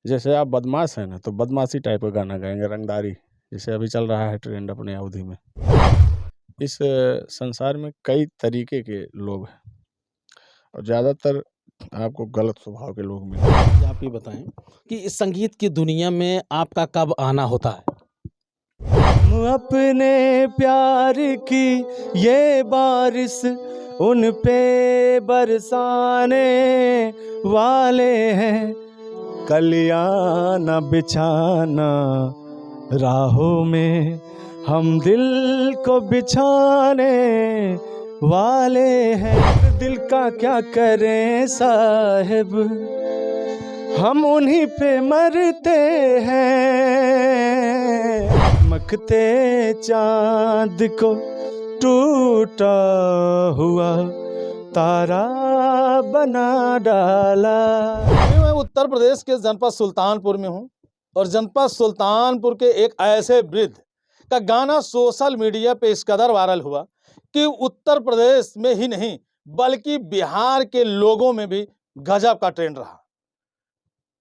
जैसे आप बदमाश हैं ना, तो बदमाशी टाइप का गाना गाएंगे, रंगदारी, जैसे अभी चल रहा है ट्रेंड अपने अवधि में। इस संसार में कई तरीके के लोग हैं और ज़्यादातर आपको गलत स्वभाव के लोग मिलेंगे। जी, आप ये बताएं कि इस संगीत की दुनिया में आपका कब आना होता है? हम अपने प्यार की ये बारिश उन पे बरसाने वाले हैं, कलियां न बिछाना राहों में, हम दिल को बिछाने वाले हैं। दिल का क्या करें साहिब, हम उन्हीं पे मरते हैं। चमकते चांद को टूटा हुआ तारा बना डाला। मैं उत्तर प्रदेश के जनपद सुल्तानपुर में हूँ और जनपद सुल्तानपुर के एक ऐसे वृद्ध का गाना सोशल मीडिया पे इस कदर वायरल हुआ कि उत्तर प्रदेश में ही नहीं बल्कि बिहार के लोगों में भी गजब का ट्रेंड रहा।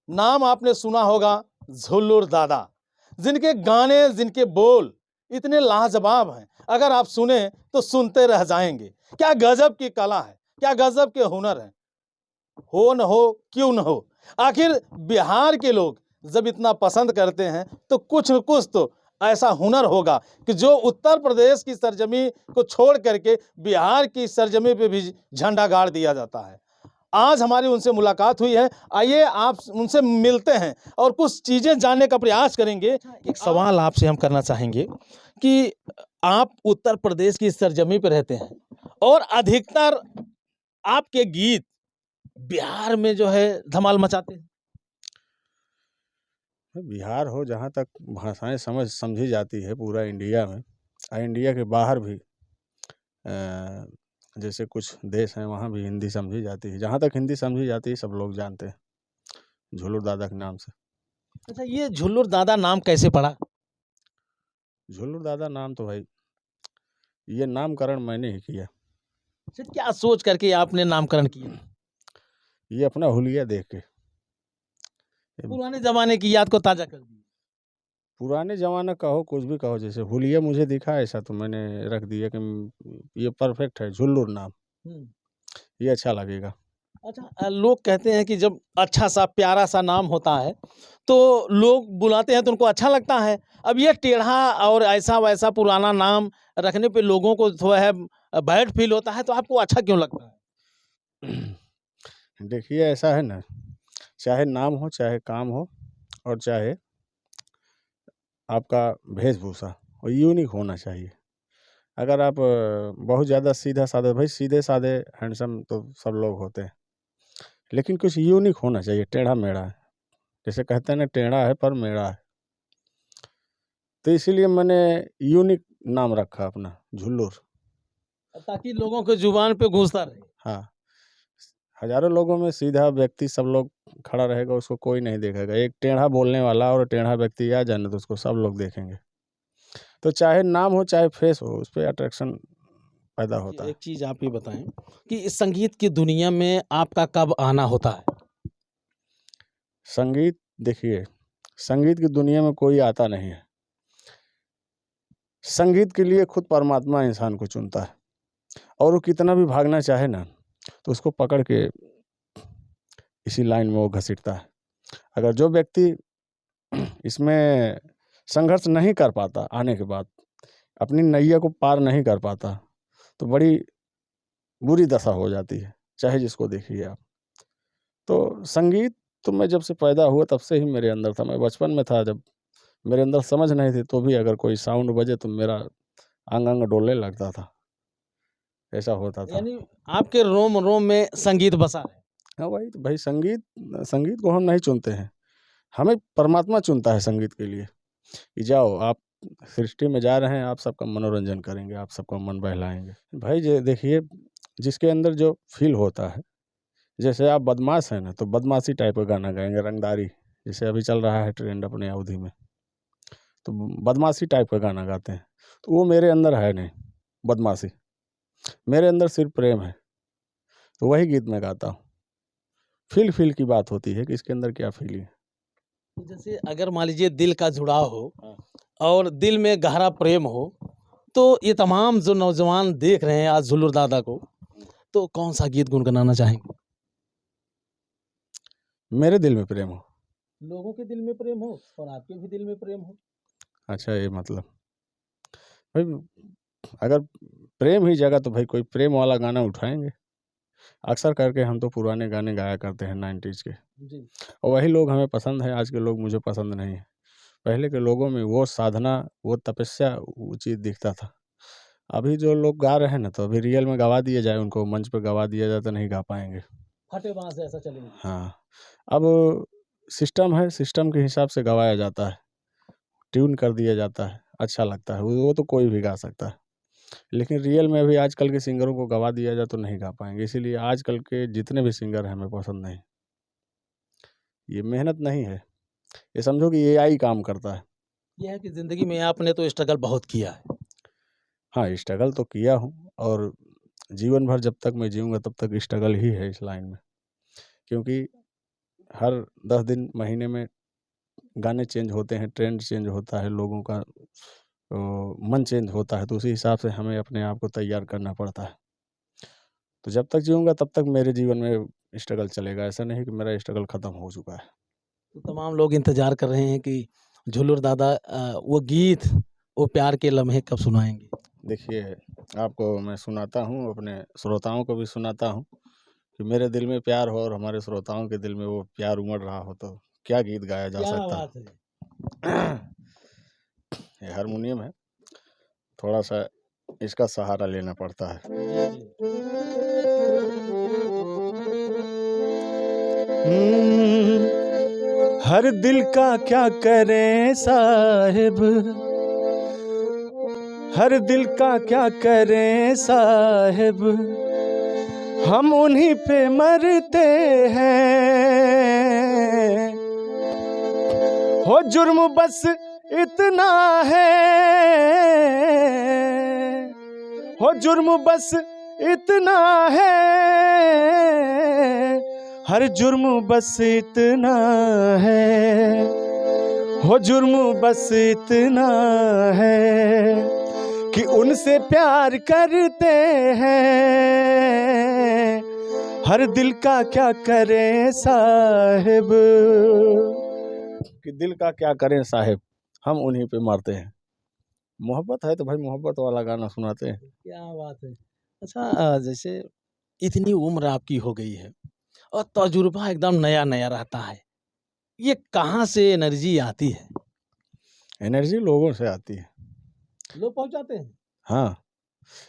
नाम आपने सुना होगा झुल्लुर दादा, जिनके गाने, जिनके बोल इतने लाजवाब हैं, अगर आप सुने तो सुनते रह जाएंगे। क्या गजब की कला है, क्या गजब के हुनर हैं। हो न हो क्यों न हो, आखिर बिहार के लोग जब इतना पसंद करते हैं तो कुछ न कुछ तो ऐसा हुनर होगा कि जो उत्तर प्रदेश की सरजमी को छोड़ करके बिहार की सरजमी पे भी झंडा गाड़ दिया जाता है। आज हमारी उनसे मुलाकात हुई है, आइए आप उनसे मिलते हैं और कुछ चीज़ें जानने का प्रयास करेंगे। एक सवाल आपसे हम करना चाहेंगे कि आप उत्तर प्रदेश की सरजमी पे रहते हैं और अधिकतर आपके गीत बिहार में जो है धमाल मचाते हैं। बिहार हो, जहाँ तक भाषाएं समझी जाती है पूरा इंडिया में और इंडिया के बाहर भी, जैसे कुछ देश हैं वहाँ भी हिंदी समझी जाती है। जहाँ तक हिंदी समझी जाती है सब लोग जानते हैं झुल्लुर दादा के नाम से। अच्छा, ये झुल्लुर दादा नाम कैसे पड़ा? झुल्लुर दादा नाम तो भाई ये नामकरण मैंने ही किया। अच्छा, क्या सोच करके आपने नामकरण किया? ये अपना हुलिया देख के। पुराने जमाने की याद को ताजा कर दिया। पुराने ज़माना कहो, कुछ भी कहो, जैसे हुलिया मुझे दिखा ऐसा तो मैंने रख दिया कि ये परफेक्ट है, झुल्लुर नाम, ये अच्छा लगेगा। अच्छा, लोग कहते हैं कि जब अच्छा सा प्यारा सा नाम होता है तो लोग बुलाते हैं तो उनको अच्छा लगता है। अब ये टेढ़ा और ऐसा वैसा पुराना नाम रखने पे लोगों को थोड़ा है बैड फील होता है, तो आपको अच्छा क्यों लगता है? देखिए ऐसा है ना, चाहे नाम हो, चाहे काम हो, और चाहे आपका वेशभूषा और यूनिक होना चाहिए। अगर आप बहुत ज़्यादा सीधा साधा, भाई सीधे साधे हैंडसम तो सब लोग होते हैं, लेकिन कुछ यूनिक होना चाहिए। टेढ़ा मेढ़ा है, जैसे कहते हैं ना, टेढ़ा है पर मेढ़ा है, तो इसीलिए मैंने यूनिक नाम रखा अपना, झुल्लुर। ताकि लोगों के जुबान पे घुसता रहे। हाँ, हजारों लोगों में सीधा व्यक्ति सब लोग खड़ा रहेगा, उसको कोई नहीं देखेगा। एक टेढ़ा बोलने वाला और टेढ़ा व्यक्ति आ जाए ना तो उसको सब लोग देखेंगे। तो चाहे नाम हो चाहे फेस हो, उस पर अट्रैक्शन पैदा होता है। एक चीज आप ये बताएं कि इस संगीत की दुनिया में आपका कब आना होता है? संगीत, देखिए संगीत की दुनिया में कोई आता नहीं है। संगीत के लिए खुद परमात्मा इंसान को चुनता है, और वो कितना भी भागना चाहे ना तो उसको पकड़ के इसी लाइन में वो घसीटता है। अगर जो व्यक्ति इसमें संघर्ष नहीं कर पाता, आने के बाद अपनी नैया को पार नहीं कर पाता, तो बड़ी बुरी दशा हो जाती है, चाहे जिसको देखिए आप। तो संगीत तो मैं जब से पैदा हुआ तब से ही मेरे अंदर था। मैं बचपन में था, जब मेरे अंदर समझ नहीं थी, तो भी अगर कोई साउंड बजे तो मेरा अंग अंग डोलने लगता था, ऐसा होता था। यानी आपके रोम रोम में संगीत बसा है। हाँ भाई, तो भाई संगीत संगीत को हम नहीं चुनते हैं, हमें परमात्मा चुनता है संगीत के लिए कि जाओ आप सृष्टि में जा रहे हैं, आप सबका मनोरंजन करेंगे, आप सबका मन बहलाएंगे। भाई देखिए, जिसके अंदर जो फील होता है, जैसे आप बदमाश हैं ना, तो बदमाशी टाइप का गाना गाएंगे, रंगदारी, जैसे अभी चल रहा है ट्रेंड अपने अवधि में, तो बदमाशी टाइप का गाना गाते हैं। तो वो मेरे अंदर है नहीं बदमाशी, मेरे अंदर सिर्फ प्रेम है, तो वही गीत मैं गाता हूँ। फील की बात होती है कि इसके अंदर क्या फीलिंग है। तो जैसे अगर मान लीजिए दिल का जुड़ाव हो हाँ। और दिल में गहरा प्रेम हो, तो ये तमाम जो नौजवान देख रहे हैं आज झुल्लुर दादा को, तो कौन सा गीत गुनगुनाना चाहेंगे? मेरे दिल में प्रेम हो। लोगों के दिल में प्रेम हो और आपके भी दिल में प्रेम हो। अच्छा, ये मतलब भाई, अगर प्रेम ही जगा तो भाई कोई प्रेम वाला गाना उठाएंगे। अक्सर करके हम तो पुराने गाने गाया करते हैं 90s के, जी। और वही लोग हमें पसंद है। आज के लोग मुझे पसंद नहीं है। पहले के लोगों में वो साधना, वो तपस्या, वो चीज़ दिखता था। अभी जो लोग गा रहे हैं ना, तो अभी रियल में गवा दिया जाए, उनको मंच पे गवा दिया जाए तो नहीं गा पाएंगे। फटे बाँस ऐसा चलेंगे। हाँ, अब सिस्टम है, सिस्टम के हिसाब से गवाया जाता है, ट्यून कर दिया जाता है, अच्छा लगता है, वो तो कोई भी गा सकता है। लेकिन रियल में अभी आजकल के सिंगरों को गवा दिया जाए तो नहीं गा पाएंगे, इसीलिए आजकल के जितने भी सिंगर हैं हमें पसंद नहीं। ये मेहनत नहीं है, ये समझो कि एआई काम करता है। ये है कि ज़िंदगी में आपने तो स्ट्रगल बहुत किया है। हाँ, स्ट्रगल तो किया हूँ, और जीवन भर जब तक मैं जीऊँगा तब तक स्ट्रगल ही है इस लाइन में। क्योंकि हर 10 दिन, महीने में गाने चेंज होते हैं, ट्रेंड चेंज होता है, लोगों का मन चेंज होता है, तो उसी हिसाब से हमें अपने आप को तैयार करना पड़ता है। तो जब तक जीऊँगा तब तक मेरे जीवन में स्ट्रगल चलेगा, ऐसा नहीं कि मेरा स्ट्रगल ख़त्म हो चुका है। तो तमाम लोग इंतज़ार कर रहे हैं कि झुल्लुर दादा वो गीत, वो प्यार के लम्हे कब सुनाएँगे? देखिए, आपको मैं सुनाता हूँ, अपने श्रोताओं को भी सुनाता हूँ कि मेरे दिल में प्यार हो और हमारे श्रोताओं के दिल में वो प्यार उमड़ रहा हो, तो क्या गीत गाया जा क्या सकता बात है! है। ये हारमोनियम है, थोड़ा-सा इसका सहारा लेना पड़ता है। जी, जी। हर दिल का क्या करें साहिब, हर दिल का क्या करें साहिब, हम उन्हीं पे मरते हैं। हो जुर्म बस इतना है, हो जुर्म बस इतना है, हर जुर्म बस इतना है, हो जुर्म बस इतना है कि उनसे प्यार करते हैं। हर दिल का क्या करें साहिब, कि दिल का क्या करें साहिब, हम उन्हीं पे मरते हैं। मोहब्बत है तो भाई मोहब्बत वाला गाना सुनाते हैं। क्या बात है! अच्छा जैसे इतनी उम्र आपकी हो गई है और तजुर्बा एकदम नया-नया रहता है। ये कहाँ से एनर्जी आती है? एनर्जी लोगों से आती है। लोग पहुँचाते हैं? हाँ,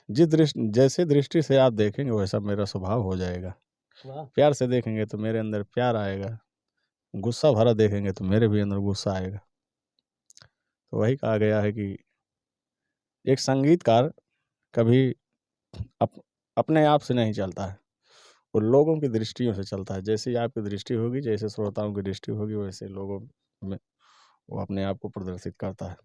जैसे दृष्टि से आप देखेंगे वैसा मेरा स्वभाव हो जाएगा। वाह! प्यार से देखेंगे तो मेरे अंदर प्यार आएगा, गुस्सा भरा देखेंगे तो मेरे भी अंदर गुस्सा आएगा। तो वही कहा गया है कि एक संगीतकार कभी अप अपने आप से नहीं चलता है, वो लोगों की दृष्टियों से चलता है। जैसी आपकी दृष्टि होगी, जैसे श्रोताओं की दृष्टि होगी, वैसे लोगों में वो अपने आप को प्रदर्शित करता है।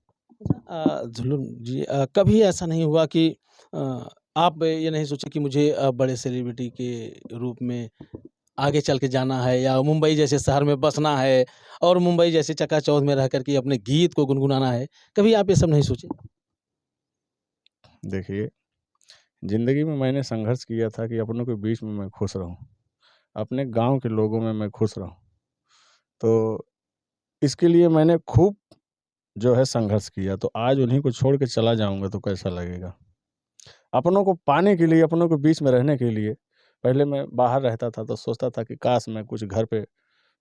झुल्लुन जी कभी ऐसा नहीं हुआ कि अ, आप ये नहीं सोचे कि मुझे बड़े सेलिब्रिटी के रूप में आगे चल के जाना है या मुंबई जैसे शहर में बसना है और मुंबई जैसे चकाचौंध में रह कर के अपने गीत को गुनगुनाना है, कभी आप ये सब नहीं सोचे? देखिए, ज़िंदगी में मैंने संघर्ष किया था कि अपनों के बीच में मैं खुश रहूँ, अपने गाँव के लोगों में मैं खुश रहूँ। तो इसके लिए मैंने खूब जो है संघर्ष किया, तो आज उन्हीं को छोड़ के चला जाऊँगा तो कैसा लगेगा? अपनों को पाने के लिए, अपनों के बीच में रहने के लिए, पहले मैं बाहर रहता था तो सोचता था कि काश मैं कुछ घर पे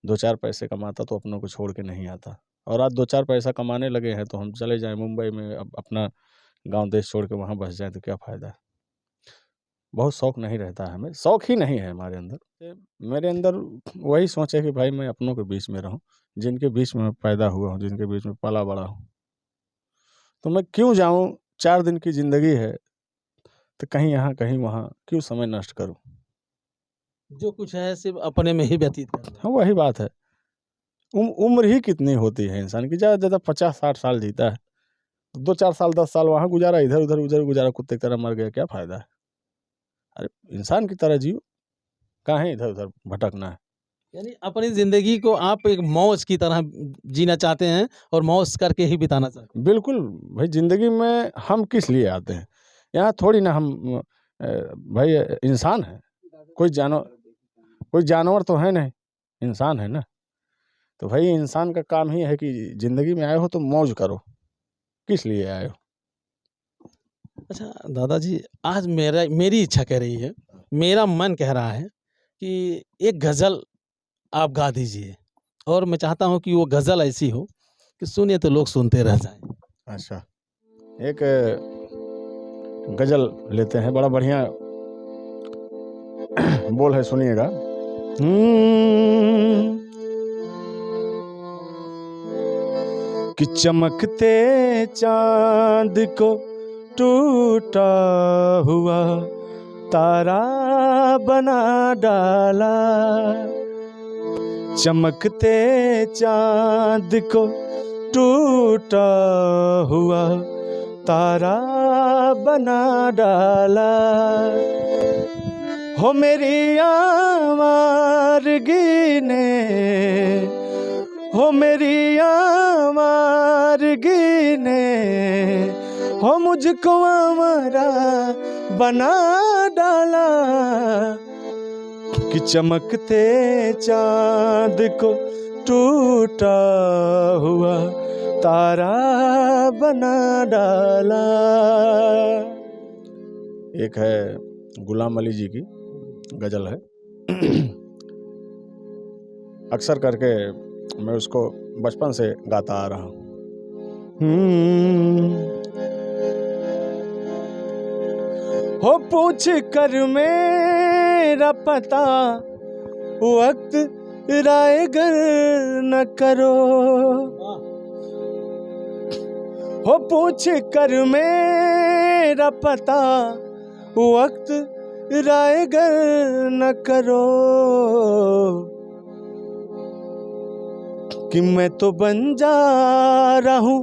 2-4 पैसे कमाता तो अपनों को छोड़ के नहीं आता। और आज 2-4 पैसा कमाने लगे हैं तो हम चले जाएँ मुंबई में, अब अपना गाँव देश छोड़ के वहाँ बस जाएँ तो क्या फ़ायदा? बहुत शौक नहीं रहता है हमें, शौक ही नहीं है हमारे अंदर। मेरे अंदर वही सोच है कि भाई मैं अपनों के बीच में रहूँ, जिनके बीच में मैं पैदा हुआ हूँ, जिनके बीच में पला-बड़ा हूँ। तो मैं क्यों जाऊँ, 4 दिन की ज़िंदगी है, तो कहीं यहाँ, कहीं वहाँ, क्यों समय नष्ट करूँ? जो कुछ है सिर्फ़ अपने में ही व्यतीत कर लें। हाँ, वही बात है। उम्र ही कितनी होती है इंसान की, ज़्यादा से ज़्यादा 50-60 साल जीता है। 2-4 साल, 10 साल वहाँ गुज़ारा, इधर गुज़ारा, कुत्ते की तरह मर गया, क्या फ़ायदा है? अरे! इंसान की तरह जियो, काहे इधर-उधर भटकना है? यानी अपनी ज़िंदगी को आप एक मौज की तरह जीना चाहते हैं और मौज करके ही बिताना चाहते हैं। बिल्कुल भाई, ज़िंदगी में हम किस लिए आते हैं? यहाँ थोड़ी ना हम भाई इंसान हैं, कोई जानवर तो है नहीं, इंसान है ना। तो भाई इंसान का काम ही है कि ज़िंदगी में आए हो तो मौज करो, किस लिए आए हो? अच्छा दादाजी, आज मेरी इच्छा कह रही है, मेरा मन कह रहा है कि एक गज़ल आप गा दीजिए और मैं चाहता हूँ कि वो गज़ल ऐसी हो कि सुनिए तो लोग सुनते रह जाएँ। अच्छा, एक गज़ल लेते हैं, बड़ा बढ़िया बोल है, सुनिएगा। कि चमकते चांद को टूटा हुआ तारा बना डाला, चमकते चांद को टूटा हुआ तारा बना डाला, हो मेरी आवारगी ने, हो मेरी आवारगी ने, हो मुझको आवारा बना डाला, कि चमकते चांद को टूटा हुआ तारा बना डाला। एक है गुलाम अली जी की गज़ल है। अक्सर करके मैं उसको बचपन से गाता आ रहा हूँ। हो पूछ कर मेरा पता वक्त रायगर न करो, हो पूछ कर मेरा पता वक्त रायगर न करो, कि मैं तो बंजारा हूँ,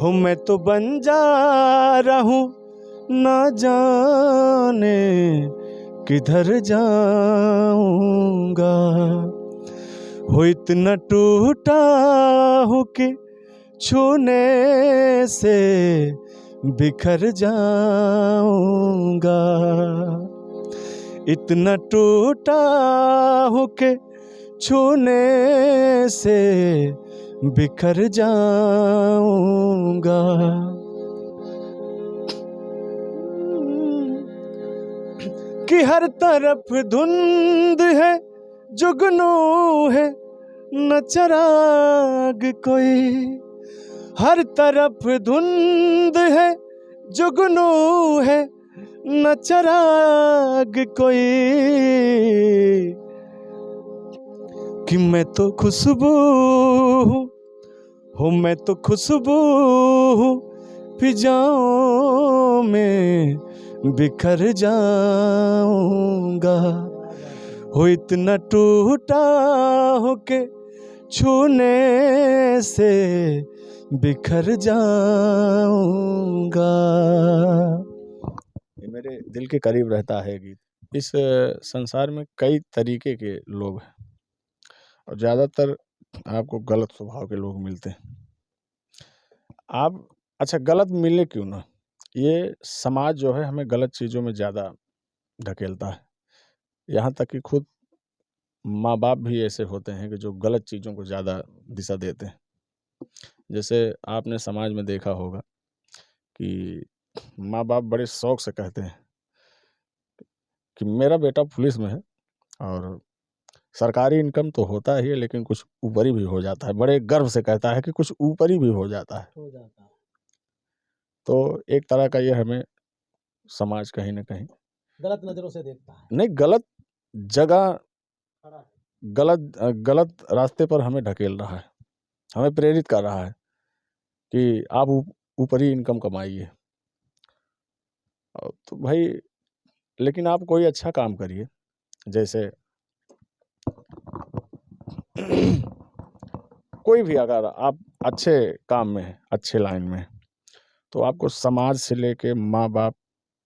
हो मैं तो बंजारा हूँ, ना जाने किधर जाऊंगा, हो इतना टूटा हूँ कि छूने से बिखर जाऊंगा, इतना टूटा हूँ कि छूने से बिखर जाऊंगा, कि हर तरफ धुंध है जुगनू है न चिराग कोई, हर तरफ धुंध है जुगनू है न चिराग कोई, कि मैं तो खुशबू हूँ, हो मैं तो खुशबू हूँ, फिजाओं में बिखर जाऊंगा, हो इतना टूटा हो के छूने से बिखर जाऊंगा। ये मेरे दिल के करीब रहता है गीत। इस संसार में कई तरीके के लोग हैं और ज़्यादातर आपको गलत स्वभाव के लोग मिलते हैं। आप अच्छा, गलत मिले क्यों ना, ये समाज जो है हमें गलत चीज़ों में ज़्यादा ढकेलता है। यहाँ तक कि खुद माँ बाप भी ऐसे होते हैं कि जो गलत चीज़ों को ज़्यादा दिशा देते हैं। जैसे आपने समाज में देखा होगा कि माँ बाप बड़े शौक से कहते हैं कि मेरा बेटा पुलिस में है और सरकारी इनकम तो होता ही है, लेकिन कुछ ऊपरी भी हो जाता है। बड़े गर्व से कहता है कि कुछ ऊपरी भी हो जाता है। तो एक तरह का ये हमें समाज कहीं ना कहीं गलत नज़रों से देखता है। नहीं, गलत जगह, गलत रास्ते पर हमें ढकेल रहा है, हमें प्रेरित कर रहा है कि आप ऊपरी इनकम कमाइए। तो भाई, लेकिन आप कोई अच्छा काम करिए, जैसे कोई भी अगर आप अच्छे काम में हैं, अच्छे लाइन में हैं, तो आपको समाज से लेके माँ बाप,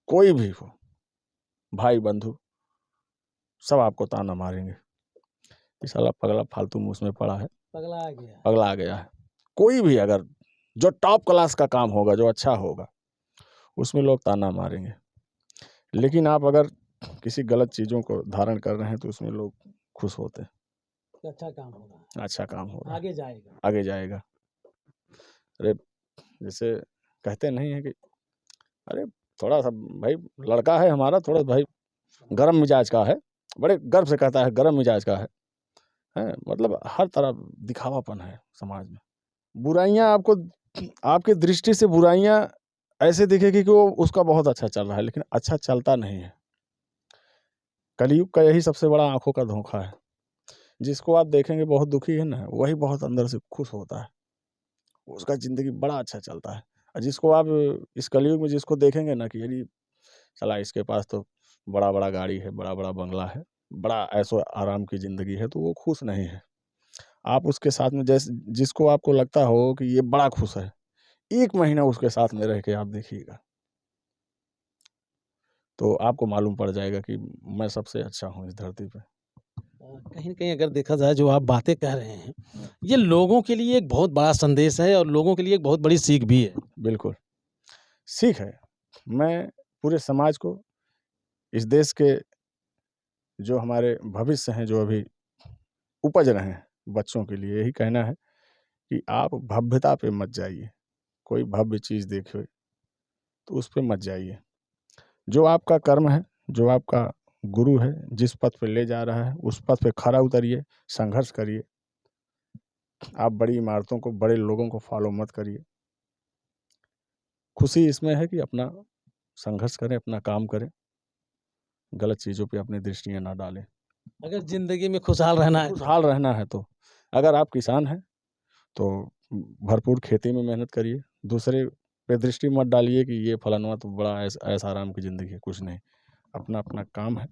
कोई भी हो, भाई बंधु, सब आपको ताना मारेंगे। कि साला पगला फालतू मुँह में पड़ा है, पगला आ गया है। कोई भी अगर जो टॉप क्लास का काम होगा, जो अच्छा होगा, उसमें लोग ताना मारेंगे। लेकिन आप अगर किसी गलत चीज़ों को धारण कर रहे हैं तो उसमें लोग खुश होते हैं, अच्छा काम होगा, अच्छा काम हो रहा है, आगे आगे जाएगा। अरे जैसे कहते नहीं है कि अरे थोड़ा सा भाई लड़का है हमारा, थोड़ा भाई गर्म मिजाज का है, बड़े गर्व से कहता है गर्म मिजाज का है, मतलब हर तरफ दिखावापन है समाज में। बुराइयां आपको, आपकी दृष्टि से बुराइयां ऐसे दिखेगी कि वो उसका बहुत अच्छा चल रहा है, लेकिन अच्छा चलता नहीं है। कलयुग का यही सबसे बड़ा आंखों का धोखा है। जिसको आप देखेंगे बहुत दुखी है ना, वही बहुत अंदर से खुश होता है, उसका ज़िंदगी बड़ा अच्छा चलता है। और जिसको आप इस कलयुग में जिसको देखेंगे ना कि यदि साला इसके पास तो बड़ा-बड़ा गाड़ी है, बड़ा-बड़ा बंगला है, बड़ा ऐशो आराम की ज़िंदगी है, तो वो खुश नहीं है। आप उसके साथ में जिसको आपको लगता हो कि ये बड़ा खुश है, 1 महीना उसके साथ में रह के आप देखिएगा, तो आपको मालूम पड़ जाएगा कि मैं सबसे अच्छा हूँ इस धरती पे। कहीं न कहीं अगर देखा जाए जो आप बातें कह रहे हैं, ये लोगों के लिए एक बहुत बड़ा संदेश है और लोगों के लिए एक बहुत बड़ी सीख भी है। बिल्कुल, सीख है। मैं पूरे समाज को, इस देश के जो हमारे भविष्य हैं, जो अभी उपज रहे हैं बच्चों के लिए यही कहना है कि आप भव्यता पे मत जाइए। कोई भव्य चीज़ देखे तो उस पे मत जाइए। जो आपका कर्म है, जो आपका गुरु है, जिस पथ पे ले जा रहा है, उस पथ पे खरा उतरिए, संघर्ष करिए। आप बड़ी इमारतों को, बड़े लोगों को फॉलो मत करिए। खुशी इसमें है कि अपना संघर्ष करें, अपना काम करें, गलत चीज़ों पे अपनी दृष्टियाँ ना डालें। अगर ज़िंदगी में खुशहाल रहना है खुशहाल रहना है तो अगर आप किसान हैं तो भरपूर खेती में मेहनत करिए। दूसरे पे दृष्टि मत डालिए कि ये फलाना तो बड़ा ऐश आराम की ज़िंदगी है, कुछ नहीं। अपना अपना काम है,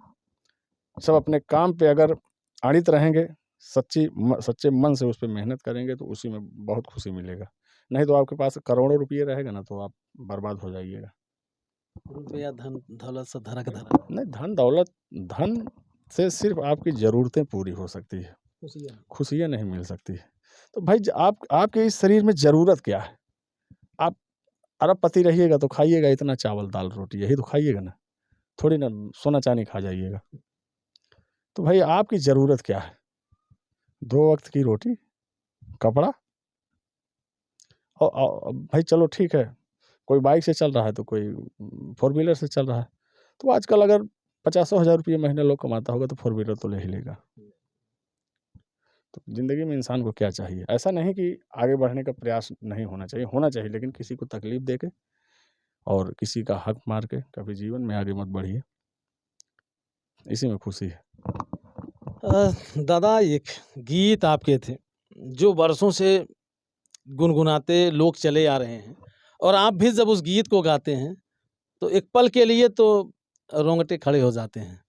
सब अपने काम पे अगर अड़ित रहेंगे, सच्चे मन से उस पे मेहनत करेंगे तो उसी में बहुत खुशी मिलेगा। नहीं तो आपके पास करोड़ों रुपये रहेगा ना तो आप बर्बाद हो जाइएगा। रुपया धन दौलत से धनक धरा नहीं, धन दौलत, धन से सिर्फ आपकी ज़रूरतें पूरी हो सकती है, खुशियाँ नहीं मिल सकती है। तो भाई आपके इस शरीर में ज़रूरत क्या है? आप अरबपति रहिएगा तो खाइएगा इतना चावल दाल रोटी, यही तो खाइएगा ना, थोड़ी ना सोना चांदी खा जाइएगा। तो भाई आपकी ज़रूरत क्या है? 2 वक्त की रोटी, कपड़ा और भाई चलो ठीक है, कोई बाइक से चल रहा है तो कोई 4 व्हीलर से चल रहा है। तो आजकल अगर 50,000 रुपये महीने लोग कमाता होगा तो 4 व्हीलर तो ले ही लेगा। तो ज़िंदगी में इंसान को क्या चाहिए? ऐसा नहीं कि आगे बढ़ने का प्रयास नहीं होना चाहिए लेकिन किसी को तकलीफ़ दे के और किसी का हक मार के कभी जीवन में आगे मत बढ़िए। इसी में खुशी है। दादा एक गीत आपके थे, जो वर्षों से गुनगुनाते लोग चले आ रहे हैं और आप भी जब उस गीत को गाते हैं, तो एक पल के लिए तो रोंगटे खड़े हो जाते हैं।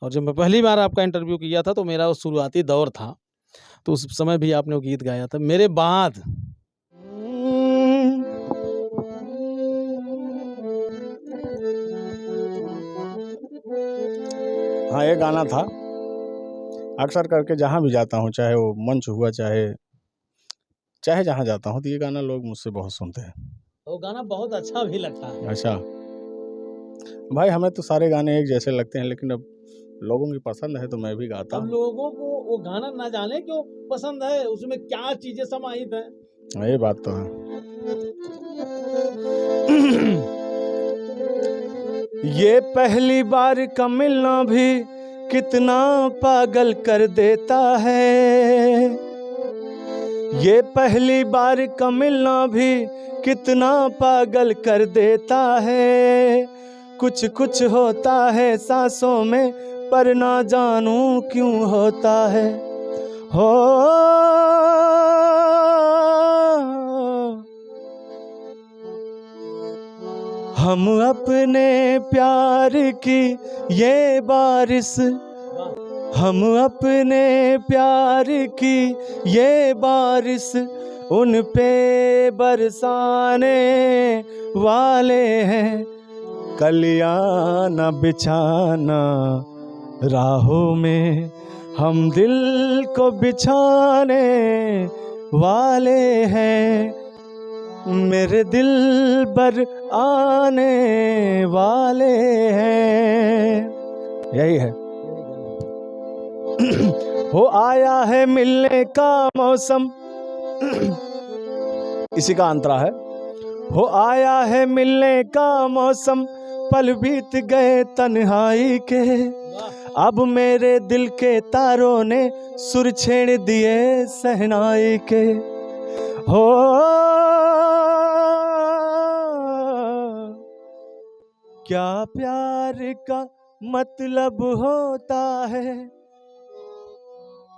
और जब मैं पहली बार आपका इंटरव्यू किया था तो मेरा वो शुरुआती दौर था, तो उस समय भी आपने वो गीत गाया था, मेरे बाद। हाँ, ये गाना था। अक्सर करके जहाँ भी जाता हूँ, चाहे वो मंच हुआ, चाहे जहाँ जाता हूँ, तो ये गाना लोग मुझसे बहुत सुनते हैं। वो गाना बहुत अच्छा भी लगता है। अच्छा, भाई हमें तो सारे गाने एक जैसे लगते हैं, लेकिन अब लोगों की पसंद है तो मैं भी गाता अब हूँ। लोगों को वो गाना ना जाने क्यों पसंद है, उसमें क्या चीजें समाहित हैं। हाँ, ये बात तो है। ये पहली बार का मिलना भी कितना पागल कर देता है। ये पहली बार का मिलना भी कितना पागल कर देता है। कुछ कुछ होता है सांसों में पर ना जानू क्यों होता है। हो हम अपने प्यार की ये बारिश, हम अपने प्यार की ये बारिश उन पे बरसाने वाले हैं। कलियां न बिछाना राहों में, हम दिल को बिछाने वाले हैं, मेरे दिल पर आने वाले हैं। यही है। हो आया है मिलने का मौसम, इसी का अंतरा है। हो आया है मिलने का मौसम, पल बीत गए तन्हाई के, अब मेरे दिल के तारों ने सुर छेड़ दिए सहनाई के। हो क्या प्यार का मतलब होता है,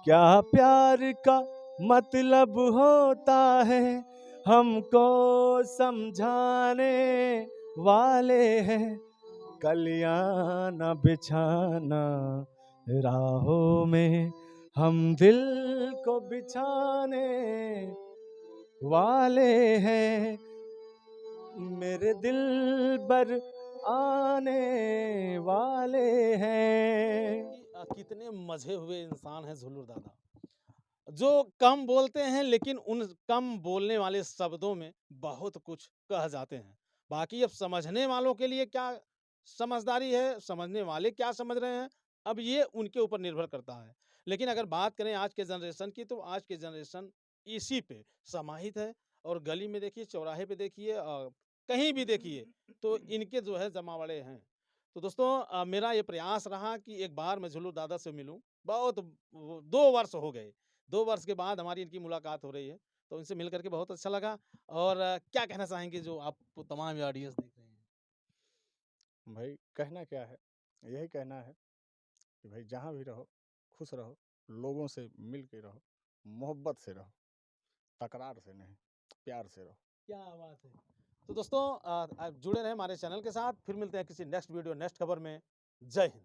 क्या प्यार का मतलब होता है, हमको समझाने वाले हैं, कलियां न बिछाना राहों में, हम दिल को बिछाने वाले हैं, मेरे दिल पर आने वाले हैं। कितने मजे हुए इंसान हैं झुल्लू दादा, जो कम बोलते हैं लेकिन उन कम बोलने वाले शब्दों में बहुत कुछ कह जाते हैं। बाकी अब समझने वालों के लिए क्या समझदारी है, समझने वाले क्या समझ रहे हैं, अब ये उनके ऊपर निर्भर करता है। लेकिन अगर बात करें आज के जनरेशन की, तो आज के जनरेशन इसी पे समाहित है। और गली में देखिए, चौराहे पे देखिए, कहीं भी देखिए, तो इनके जो है जमावड़े हैं। तो दोस्तों, मेरा ये प्रयास रहा कि एक बार मैं झुल्लू दादा से मिलूं। बहुत 2 वर्ष हो गए, 2 वर्ष के बाद हमारी इनकी मुलाकात हो रही है, तो इनसे मिल करके बहुत अच्छा लगा। और क्या कहना चाहेंगे जो आप तमाम ऑडियंस देख रहे हैं? भाई कहना क्या है, यही कहना है कि भाई जहाँ भी रहो खुश रहो, लोगों से मिल के रहो, मोहब्बत से रहो, तकरार से नहीं, प्यार से रहो। क्या बात है। तो दोस्तों, आप जुड़े रहे हमारे चैनल के साथ। फिर मिलते हैं किसी नेक्स्ट वीडियो, नेक्स्ट खबर में। जय हिंद।